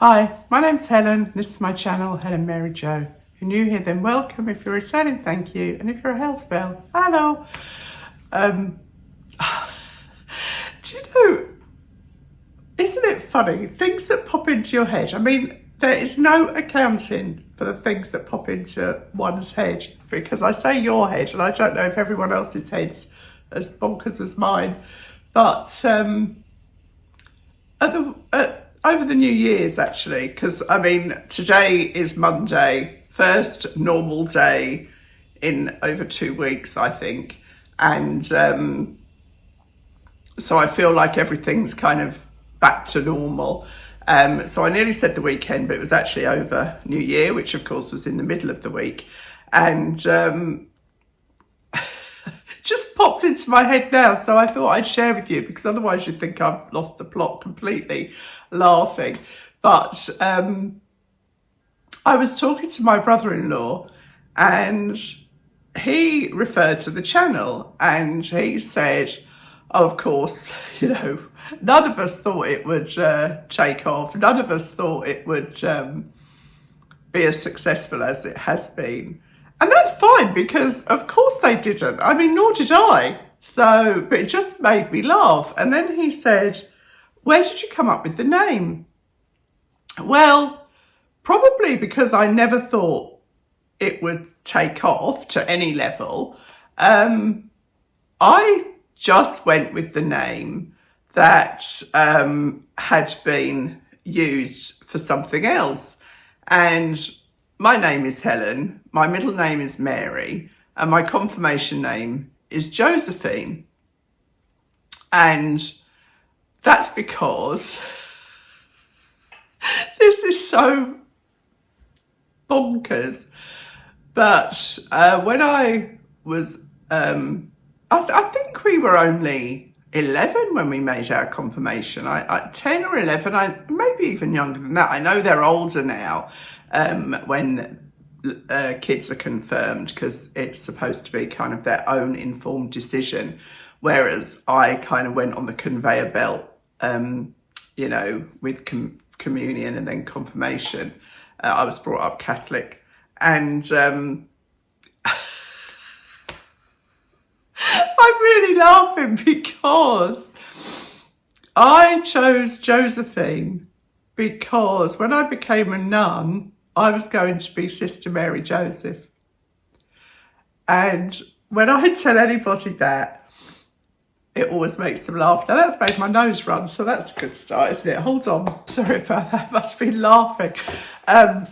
Hi, my name's Helen. This is my channel, Helen Mary Jo. If you're new here, then welcome. If you're returning, thank you. And if you're a house bell, hello. Do you know, isn't it funny? Things that pop into your head. I mean, there is no accounting for the things that pop into one's head, because I say your head and I don't know if everyone else's head's as bonkers as mine. But over the New Year's, actually, because I mean, today is Monday, first normal day in over 2 weeks, I think. And so I feel like everything's kind of back to normal. So I nearly said the weekend, but it was actually over New Year, which of course was in the middle of the week. And just popped into my head now, so I thought I'd share with you, because otherwise you'd think I've lost the plot completely, laughing. But I was talking to my brother-in-law and he referred to the channel and he said, oh, of course, you know, none of us thought it would take off. None of us thought it would be as successful as it has been. And that's fine, because of course they didn't. I mean, nor did I. So, but it just made me laugh. And then he said, where did you come up with the name? Well, probably because I never thought it would take off to any level. I just went with the name that had been used for something else. And my name is Helen, my middle name is Mary, and my confirmation name is Josephine. And that's because this is so bonkers. But when I was, I think we were only 11 when we made our confirmation. 10 or 11, maybe even younger than that. I know they're older now when kids are confirmed, because it's supposed to be kind of their own informed decision. Whereas I kind of went on the conveyor belt, you know, with communion and then confirmation. I was brought up Catholic, and I'm really laughing because I chose Josephine because when I became a nun, I was going to be Sister Mary Joseph. And when I tell anybody that, it always makes them laugh. Now that's made my nose run, so that's a good start, isn't it? Hold on, sorry about that, must be laughing.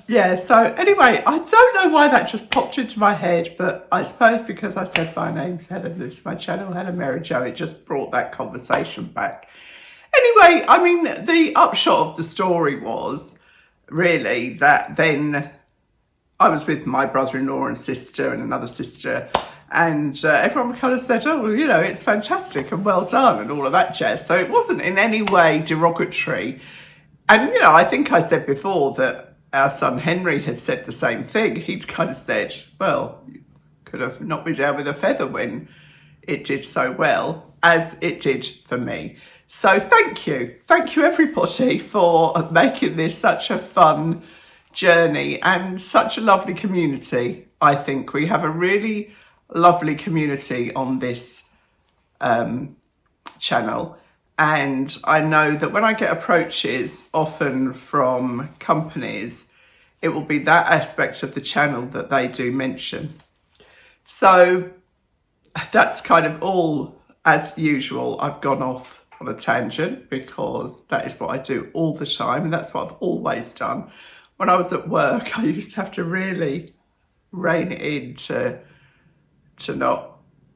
Yeah, so anyway, I don't know why that just popped into my head, but I suppose because I said my name's Helen, this is my channel, Helen Mary Jo, it just brought that conversation back. Anyway, I mean, the upshot of the story was really that then I was with my brother-in-law and sister and another sister, and everyone kind of said, oh, well, you know, it's fantastic and well done and all of that jazz. So it wasn't in any way derogatory. And, you know, I think I said before that our son Henry had said the same thing. He'd kind of said, well, you could have knocked me down with a feather when it did so well as it did for me. So thank you. Thank you, everybody, for making this such a fun journey and such a lovely community. I think we have a really lovely community on this channel. And I know that when I get approaches, often from companies, it will be that aspect of the channel that they do mention. So that's kind of all as usual. I've gone off on a tangent because that is what I do all the time, and that's what I've always done. When I was at work, I used to have to really rein it in to not,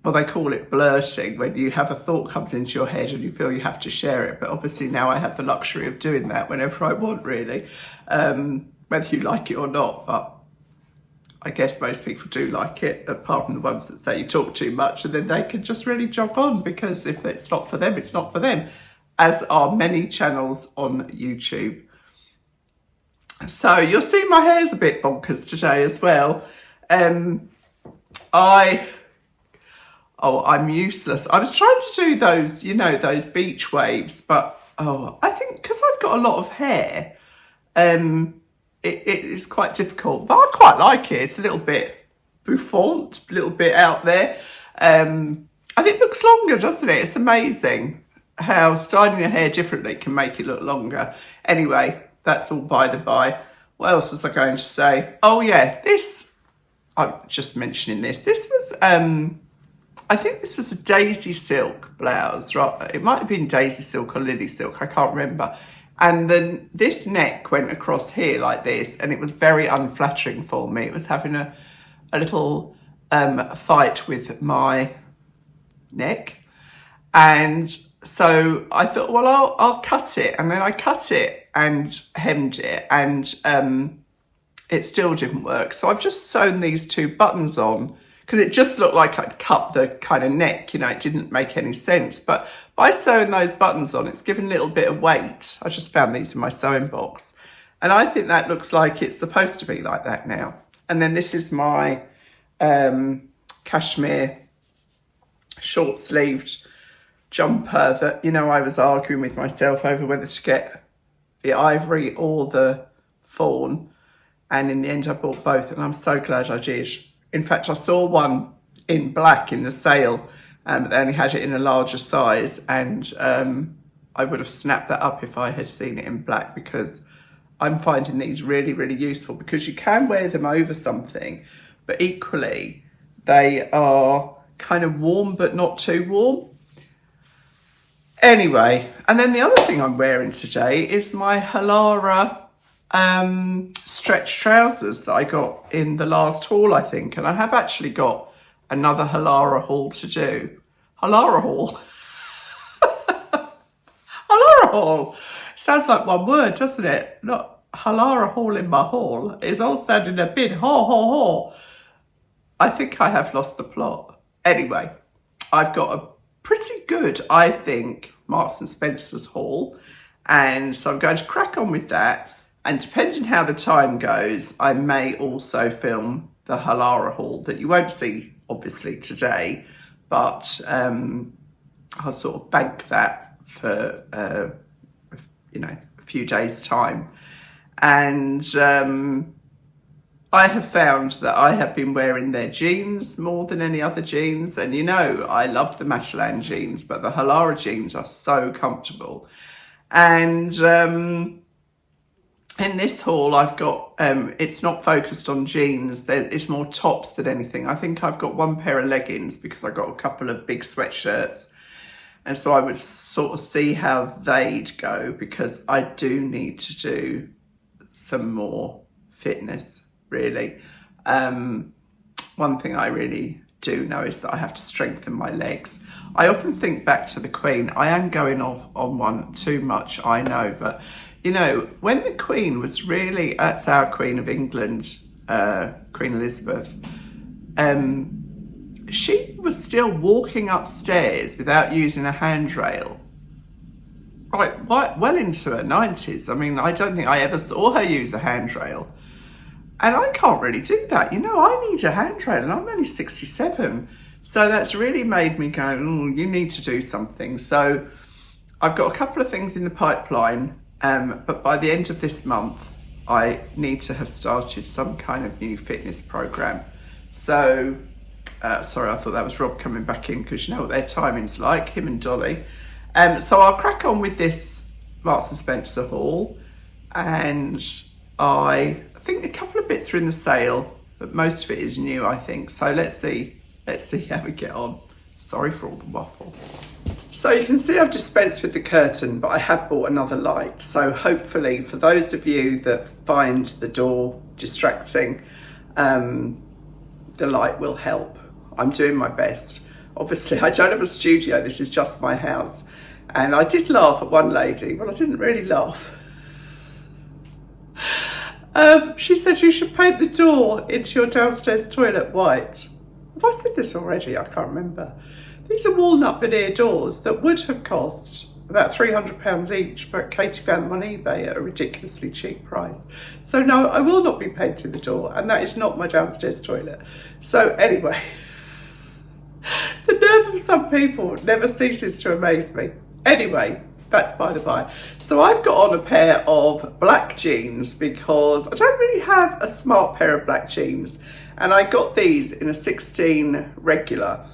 well, they call it blurting, when you have a thought comes into your head and you feel you have to share it. But obviously now I have the luxury of doing that whenever I want, really, whether you like it or not. But I guess most people do like it, apart from the ones that say you talk too much, and then they can just really jog on, because if it's not for them, it's not for them, as are many channels on YouTube. So you'll see my hair's a bit bonkers today as well. I'm useless. I was trying to do those, you know, those beach waves, but I think because I've got a lot of hair, it is quite difficult, but I quite like it. It's a little bit bouffant, a little bit out there. And it looks longer, doesn't it? It's amazing how styling your hair differently can make it look longer. Anyway, that's all by the by. What else was I going to say? Oh yeah, I'm just mentioning this. This was, I think this was a daisy silk blouse, right? It might have been daisy silk or lily silk, I can't remember. And then this neck went across here like this, and it was very unflattering for me. It was having a little fight with my neck. And so I thought, well, I'll cut it. And then I cut it and hemmed it, and it still didn't work. So I've just sewn these 2 buttons on, because it just looked like I'd cut the kind of neck, you know, it didn't make any sense. But by sewing those buttons on, it's given a little bit of weight. I just found these in my sewing box. And I think that looks like it's supposed to be like that now. And then this is my cashmere short-sleeved jumper that, you know, I was arguing with myself over whether to get the ivory or the fawn. And in the end, I bought both, and I'm so glad I did. In fact, I saw one in black in the sale, but they only had it in a larger size, and I would have snapped that up if I had seen it in black, because I'm finding these really, really useful, because you can wear them over something, but equally they are kind of warm but not too warm. Anyway, and then the other thing I'm wearing today is my Halara stretch trousers that I got in the last haul, I think, and I have actually got another Halara haul to do. Halara haul. Halara haul. Sounds like one word, doesn't it? Not Halara haul in my haul. It's all sounding a bit ho. I think I have lost the plot. Anyway, I've got a pretty good, I think, Marks and Spencer's haul, and so I'm going to crack on with that. And depending how the time goes, I may also film the Halara haul that you won't see, obviously, today, but I'll sort of bank that for, you know, a few days' time. And I have found that I have been wearing their jeans more than any other jeans. And, you know, I love the Matalan jeans, but the Halara jeans are so comfortable. And in this haul, I've got, it's not focused on jeans. It's more tops than anything. I think I've got 1 pair of leggings because I got a couple of big sweatshirts. And so I would sort of see how they'd go, because I do need to do some more fitness, really. One thing I really do know is that I have to strengthen my legs. I often think back to the Queen. I am going off on one too much, I know, but you know, when the Queen was really, that's our Queen of England, Queen Elizabeth, she was still walking upstairs without using a handrail, right, well into her 90s. I mean, I don't think I ever saw her use a handrail. And I can't really do that. You know, I need a handrail, and I'm only 67. So that's really made me go, oh, you need to do something. So I've got a couple of things in the pipeline. But by the end of this month, I need to have started some kind of new fitness program. So, sorry, I thought that was Rob coming back in, because you know what their timing's like, him and Dolly. So I'll crack on with this Marks and Spencer haul, and I think a couple of bits are in the sale, but most of it is new, I think. So let's see how we get on. Sorry for all the waffle. So you can see I've dispensed with the curtain, but I have bought another light. So hopefully for those of you that find the door distracting, the light will help. I'm doing my best. Obviously I don't have a studio, this is just my house. And I did laugh at one lady, well, I didn't really laugh. She said you should paint the door into your downstairs toilet white. Have I said this already? I can't remember. These are walnut veneer doors that would have cost about £300 each, but Katie found them on eBay at a ridiculously cheap price. So no, I will not be painting the door, and that is not my downstairs toilet. So anyway, the nerve of some people never ceases to amaze me. Anyway, that's by the by. So I've got on a pair of black jeans because I don't really have a smart pair of black jeans, and I got these in a 16 regular,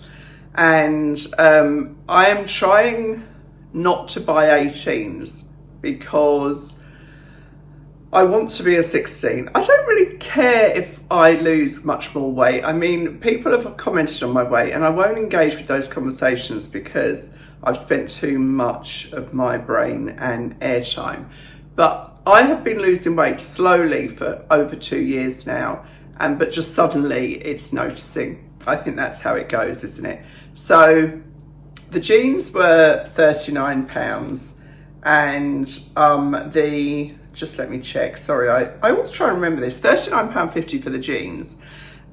and I am trying not to buy 18s because I want to be a 16. I don't really care if I lose much more weight. I mean, people have commented on my weight, and I won't engage with those conversations because I've spent too much of my brain and airtime. But I have been losing weight slowly for over 2 years now, but just suddenly it's noticing. I think that's how it goes, isn't it? So the jeans were £39, and just let me check, sorry, I always try and remember this, £39.50 for the jeans,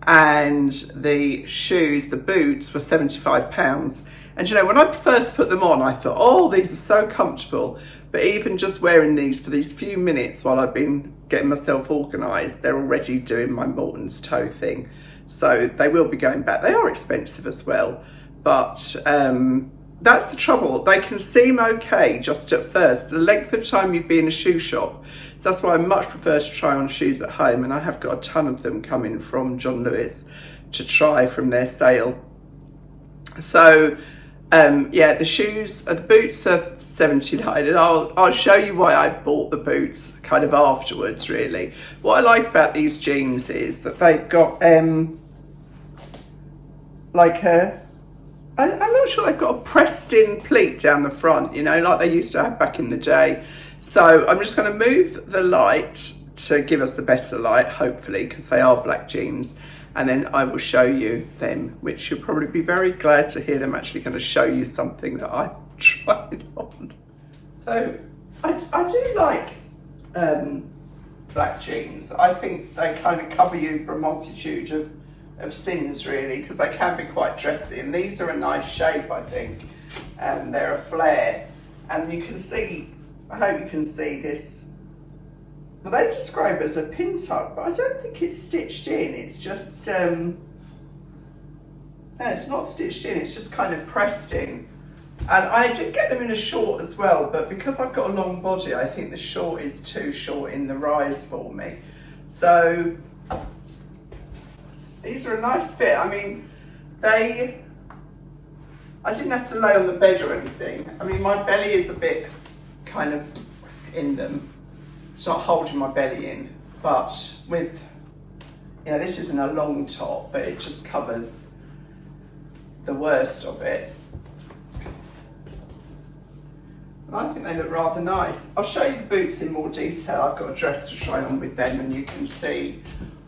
and the shoes, the boots, were £75. And you know, when I first put them on, I thought, oh, these are so comfortable. But even just wearing these for these few minutes while I've been getting myself organised, they're already doing my Morton's toe thing. So they will be going back. They are expensive as well, but that's the trouble. They can seem okay just at first, the length of time you'd be in a shoe shop. So that's why I much prefer to try on shoes at home, and I have got a ton of them coming from John Lewis to try from their sale. So yeah, the shoes, the boots are £79, and I'll show you why I bought the boots kind of afterwards, really. What I like about these jeans is that they've got like I'm not sure, they've got a pressed in pleat down the front, you know, like they used to have back in the day. So I'm just going to move the light to give us the better light, hopefully, because they are black jeans. And then I will show you them, which you'll probably be very glad to hear them actually going to show you something that I tried on. So I do like black jeans. I think they kind of cover you from a multitude of sins, really, because they can be quite dressy. And these are a nice shape, I think. They're a flare. And you can see, I hope you can see this. Well, they describe it as a pin tuck, but I don't think it's stitched in. It's just, no, it's not stitched in. It's just kind of pressed in. And I did get them in a short as well, but because I've got a long body, I think the short is too short in the rise for me. So these are a nice fit. I mean, I didn't have to lay on the bed or anything. I mean, my belly is a bit kind of in them. It's not holding my belly in, but with, you know, this isn't a long top, but it just covers the worst of it. And I think they look rather nice. I'll show you the boots in more detail. I've got a dress to try on with them, and you can see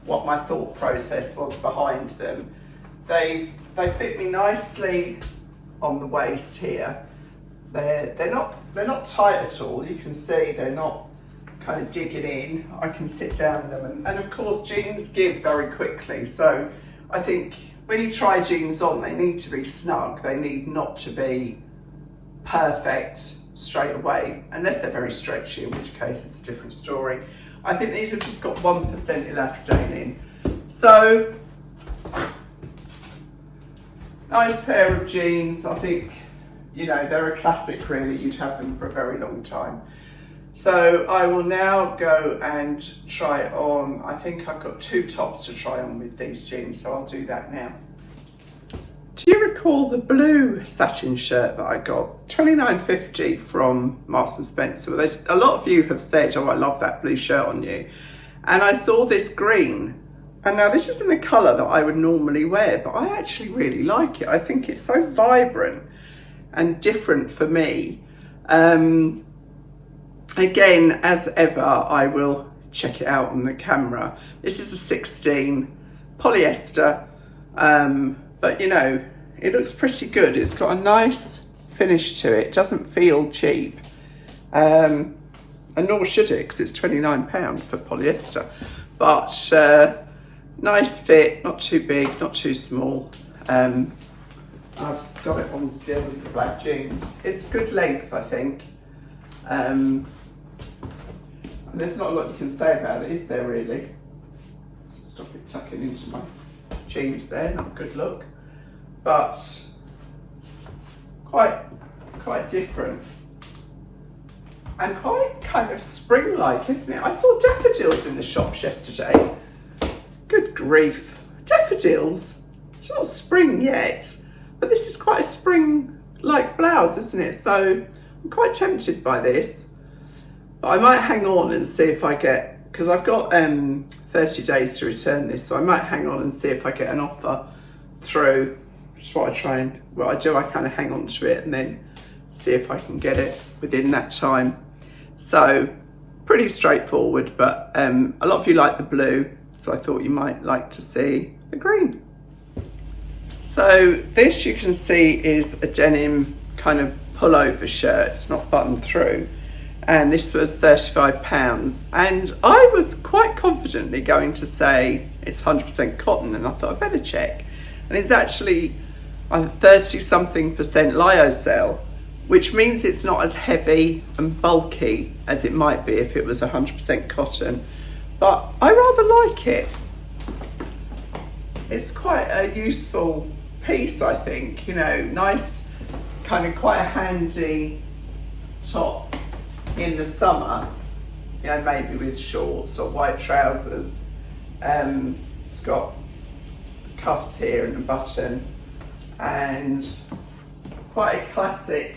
what my thought process was behind them. They fit me nicely on the waist here. They're not tight at all. You can see they're not kind of digging in. I can sit down in them, and of course jeans give very quickly, so I think when you try jeans on, they need to be snug. They need not to be perfect straight away, unless they're very stretchy, in which case it's a different story. I think these have just got 1% elastane in. So nice pair of jeans. I think, you know, they're a classic, really. You'd have them for a very long time. So I will now go and try on, I think I've got 2 tops to try on with these jeans, so I'll do that now. Do you recall the blue satin shirt that I got? £29.50 from Marks and Spencer. A lot of you have said, oh, I love that blue shirt on you. And I saw this green. And now this isn't the colour that I would normally wear, but I actually really like it. I think it's so vibrant and different for me. Again, as ever, I will check it out on the camera. This is a 16 polyester, but you know, it looks pretty good. It's got a nice finish to it. It doesn't feel cheap, and nor should it, because it's £29 for polyester. But nice fit, not too big, not too small. I've got it on still with the black jeans. It's good length, I think. There's not a lot you can say about it, is there, really? Stop it tucking into my jeans there, not a good look. But quite different. and quite kind of spring-like, isn't it? I saw daffodils in the shops yesterday. Good grief, daffodils. It's not spring yet, but this is quite a spring-like blouse, isn't it? So I'm quite tempted by this, but I might hang on and see if I get, because I've got 30 days to return this, so I might hang on and see if I get an offer through. Just what I try and, what I do, I kind of hang on to it and then see if I can get it within that time. So pretty straightforward, but a lot of you like the blue, so I thought you might like to see the green. So this, you can see, is a denim kind of pullover shirt. It's not buttoned through, and this was £35, and I was quite confidently going to say it's 100% cotton, and I thought I'd better check, and it's actually 30-something% lyocell, which means it's not as heavy and bulky as it might be if it was 100% cotton, but I rather like it. It's quite a useful piece, I think, you know, nice, kind of quite a handy top in the summer, you know, maybe with shorts or white trousers. It's got cuffs here and a button, and quite a classic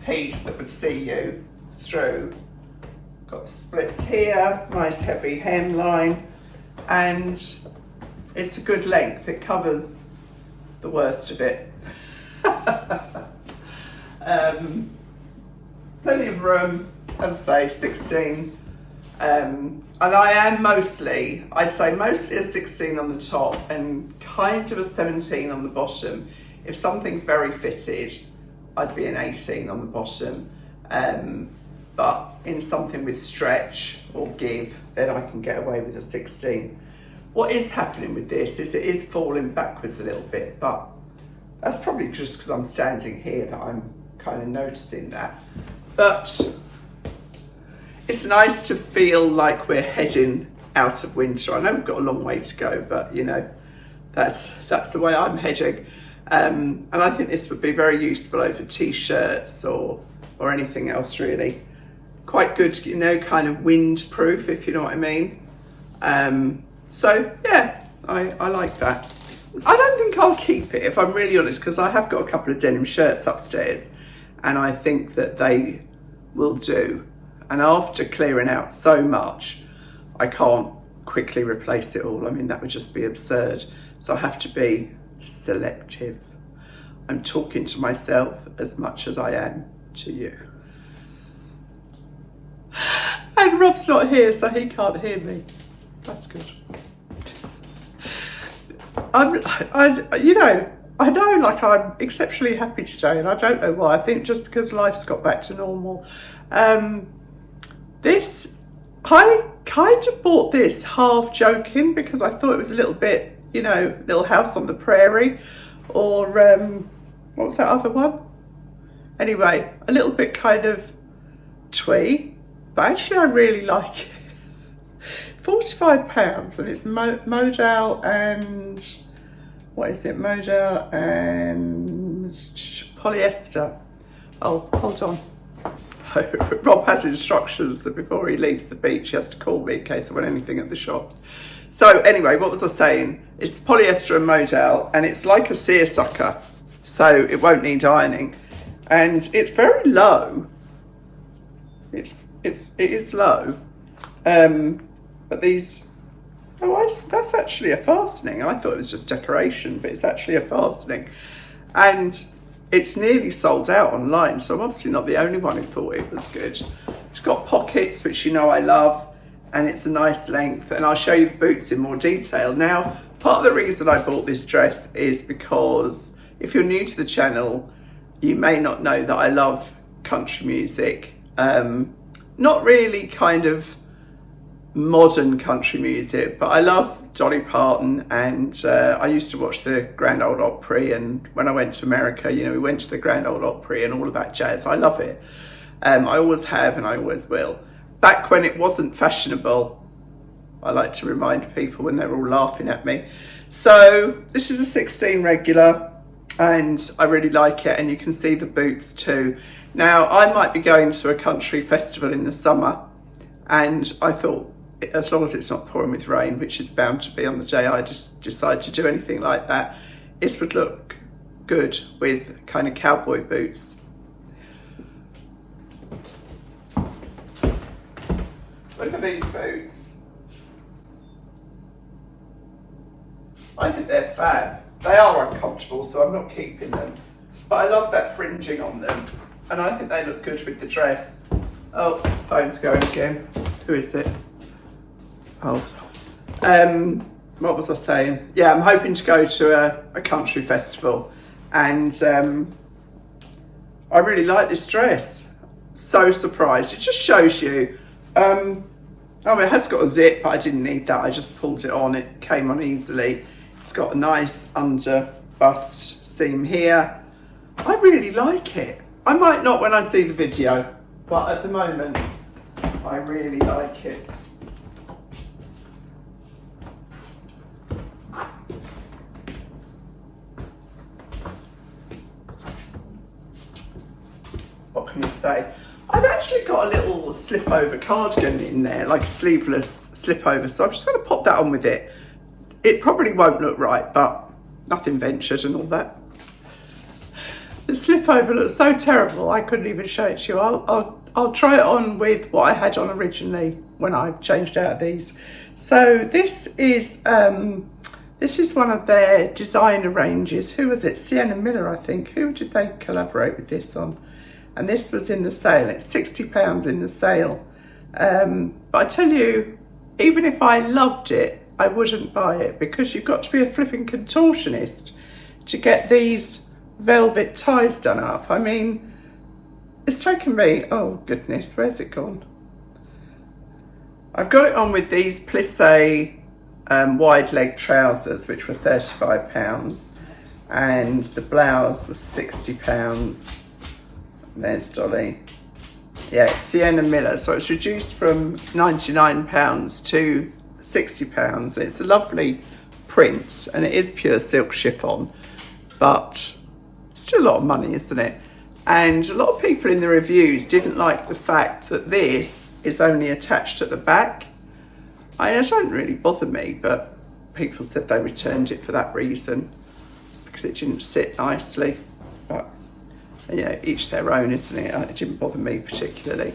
piece that would see you through. Got the splits here, nice heavy hemline, and it's a good length. It covers the worst of it. Plenty of room, as I say, 16. And I am mostly, I'd say mostly a 16 on the top and kind of a 17 on the bottom. If something's very fitted, I'd be an 18 on the bottom. But in something with stretch or give, then I can get away with a 16. What is happening with this is it is falling backwards a little bit, but that's probably just because I'm standing here that I'm kind of noticing that. But it's nice to feel like we're heading out of winter. I know we've got a long way to go, but you know, that's the way I'm heading. And I think this would be very useful over t-shirts or anything else really. Quite good, you know, kind of wind proof, if you know what I mean. So yeah, I like that. I don't think I'll keep it, if I'm really honest, because I have got a couple of denim shirts upstairs and I think that they will do. And after clearing out so much, I can't quickly replace it all. I mean, that would just be absurd. So I have to be selective. I'm talking to myself as much as I am to you. And Rob's not here, so he can't hear me. That's good. I know, like, I'm exceptionally happy today, and I don't know why. I think just because life's got back to normal. This, I kind of bought this half joking because I thought it was a little bit, you know, Little House on the Prairie, or what was that other one? Anyway, a little bit kind of twee, but actually I really like it. £45, and it's modal and, what is it, modal and polyester. Oh, hold on. Rob has instructions that before he leaves the beach he has to call me in case I want anything at the shops. So anyway, what was I saying? It's polyester and modal, and it's like a seersucker, so it won't need ironing, and it's very low. It is low, but these, that's actually a fastening. I thought it was just decoration, but it's actually a fastening, and it's nearly sold out online, so I'm obviously not the only one who thought it was good. It's got pockets, which you know I love, and it's a nice length, and I'll show you the boots in more detail. Now, part of the reason I bought this dress is because if you're new to the channel, you may not know that I love country music. Not really kind of modern country music, but I love Dolly Parton, and I used to watch the Grand Ole Opry, and when I went to America, you know, we went to the Grand Ole Opry and all of that jazz. I love it. I always have and I always will. Back when it wasn't fashionable, I like to remind people when they're all laughing at me. So this is a 16 regular, and I really like it, and you can see the boots too. Now, I might be going to a country festival in the summer, and I thought, as long as it's not pouring with rain, which is bound to be on the day I just decide to do anything like that, this would look good with kind of cowboy boots. Look at these boots. I think they're fab. They are uncomfortable, so I'm not keeping them. But I love that fringing on them, and I think they look good with the dress. Oh, phone's going again. Who is it? Oh, what was I saying? Yeah, I'm hoping to go to a country festival, and I really like this dress. So surprised. It just shows you. Oh, it has got a zip, but I didn't need that. I just pulled it on. It came on easily. It's got a nice under bust seam here. I really like it. I might not when I see the video, but at the moment, I really like it. What can you say? I've actually got a little slip over cardigan in there, like a sleeveless slip over, so I'm just going to pop that on with it. It probably won't look right, but nothing ventured and all that. The slip over looks so terrible, I couldn't even show it to you. I'll try it on with what I had on originally when I changed out these. So this is one of their designer ranges. Who was it? Sienna Miller, I think. Who did they collaborate with this on? And this was in the sale. It's £60 in the sale. But I tell you, even if I loved it, I wouldn't buy it, because you've got to be a flipping contortionist to get these velvet ties done up. I mean, it's taken me, oh goodness, where's it gone? I've got it on with these Plisse wide leg trousers, which were £35, and the blouse was £60. There's Dolly. Yeah, it's Sienna Miller, so it's reduced from £99 to £60. It's a lovely print, and it is pure silk chiffon, but still a lot of money, isn't it? And a lot of people in the reviews didn't like the fact that this is only attached at the back. It don't really bother me, but people said they returned it for that reason, because it didn't sit nicely. But yeah, each their own, isn't it? It didn't bother me particularly.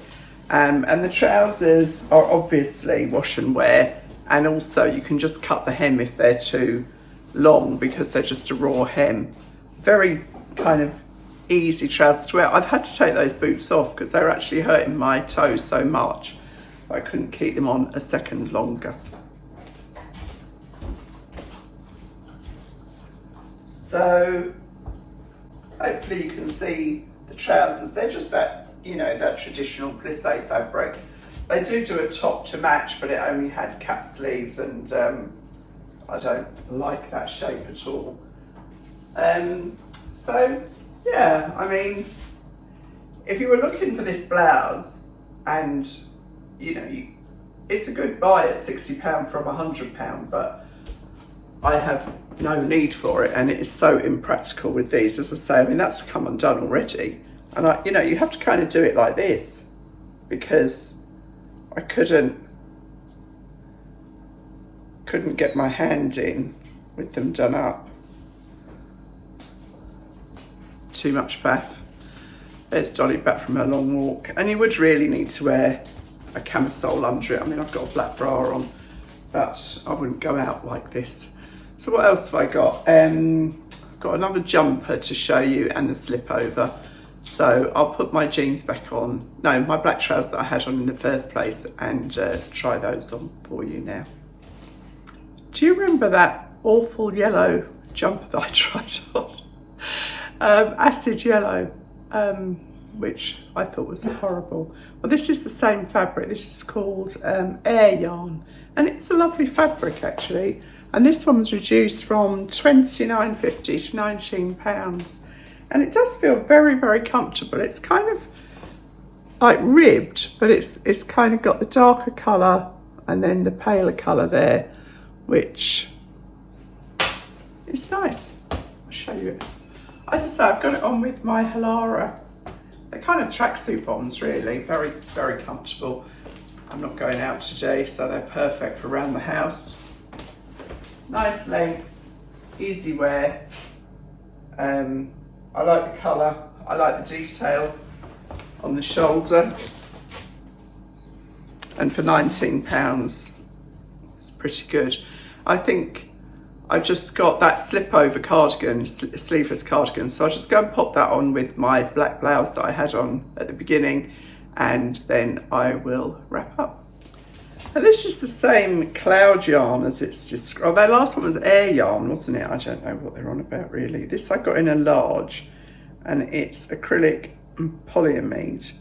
And the trousers are obviously wash and wear, and also you can just cut the hem if they're too long, because they're just a raw hem. Very kind of easy trousers to wear. I've had to take those boots off because they were actually hurting my toes so much. I couldn't keep them on a second longer. So hopefully you can see the trousers. They're just that, you know, that traditional Plisse fabric. They do a top to match, but it only had cap sleeves, and I don't like that shape at all. So yeah, I mean, if you were looking for this blouse, and you know, it's a good buy at £60 from £100, but I have no need for it, and it is so impractical with these. As I say, I mean, that's come undone already, and you know, you have to kind of do it like this, because I couldn't get my hand in with them done up. Too much faff. There's Dolly back from her long walk, and you would really need to wear a camisole under it. I mean, I've got a black bra on, but I wouldn't go out like this. So what else have I got? I've got another jumper to show you, and the slip over. So I'll put my jeans back on, no, my black trousers that I had on in the first place, and try those on for you now. Do you remember that awful yellow jumper that I tried on? Acid yellow, which I thought was horrible. Well, this is the same fabric. This is called air yarn, and it's a lovely fabric actually. And this one was reduced from £29.50 to £19. And it does feel very, very comfortable. It's kind of like ribbed, but it's kind of got the darker colour and then the paler colour there, which is nice. I'll show you it. As I say, I've got it on with my Halara They're kind of tracksuit bottoms really, very, very comfortable. I'm not going out today, so they're perfect for around the house. Nice length, easy wear. I like the colour, I like the detail on the shoulder. And for £19, it's pretty good. I think I just got that slip over cardigan, sleeveless cardigan, so I'll just go and pop that on with my black blouse that I had on at the beginning, and then I will wrap up. And this is the same cloud yarn as it's described. Oh, their last one was air yarn, wasn't it? I don't know what they're on about really. This I got in a large, and it's acrylic and polyamide.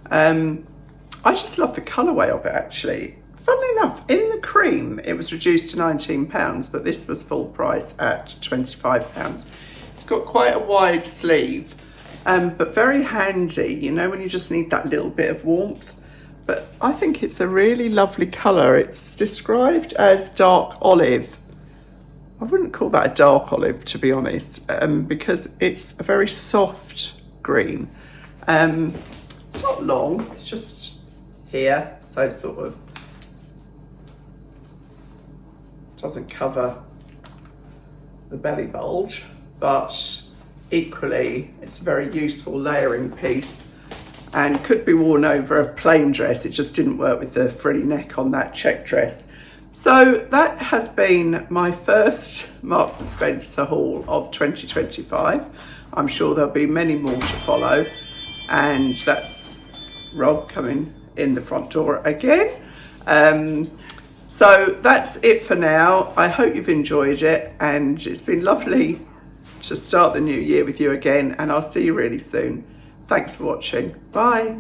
I just love the colourway of it actually. Funnily enough, in the cream, it was reduced to £19, but this was full price at £25. It's got quite a wide sleeve, but very handy, you know, when you just need that little bit of warmth. But I think it's a really lovely colour. It's described as dark olive. I wouldn't call that a dark olive, to be honest, because it's a very soft green. It's not long, it's just here, so sort of doesn't cover the belly bulge, but equally it's a very useful layering piece and could be worn over a plain dress. It just didn't work with the frilly neck on that check dress. So that has been my first Marks & Spencer haul of 2025. I'm sure there'll be many more to follow, and that's Rob coming in the front door again. So that's it for now. I hope you've enjoyed it, and it's been lovely to start the new year with you again, and I'll see you really soon. Thanks for watching. Bye.